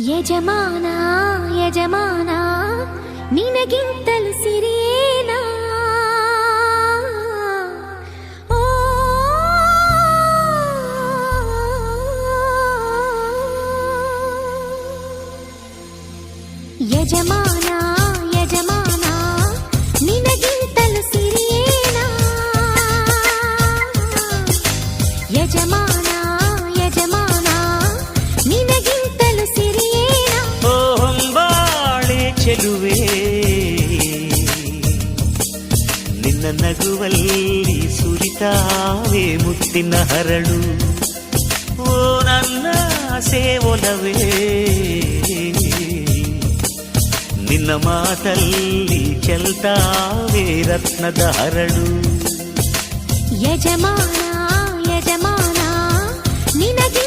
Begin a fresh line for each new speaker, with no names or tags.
ಯಜಮಾನ ಯಜಮಾನ ನಿನಗಿಂತಲೂ ಸಿರಿಯೇನಾ ಓ ಯಜಮಾನ ಯಜಮಾನ ನಿನಗಿಂತಲೂ ಸಿರಿಯೇನಾ ಯಜಮಾನ ಯಜಮಾನ ನಿನಗಿಂತಲೂ ಸಿರಿಯೇನಾ
ಓ ಹೊಂಬಾಳೆ ಚೆಲುವೆ ನಿನ್ನ ನಗುವಲ್ಲಿ ಸುರಿತಾವೆ ಮುತ್ತಿನ ಹರಳು ಓ ನನ್ನ ಸೇವೊಲವೇ ನಿನ್ನ ಮಾತಲ್ಲಿ ಚೆಲ್ತಾವೆ ರತ್ನದ ಹರಳು
ಯಜಮಾನ ಯಜಮಾನ ನಿನಗೆ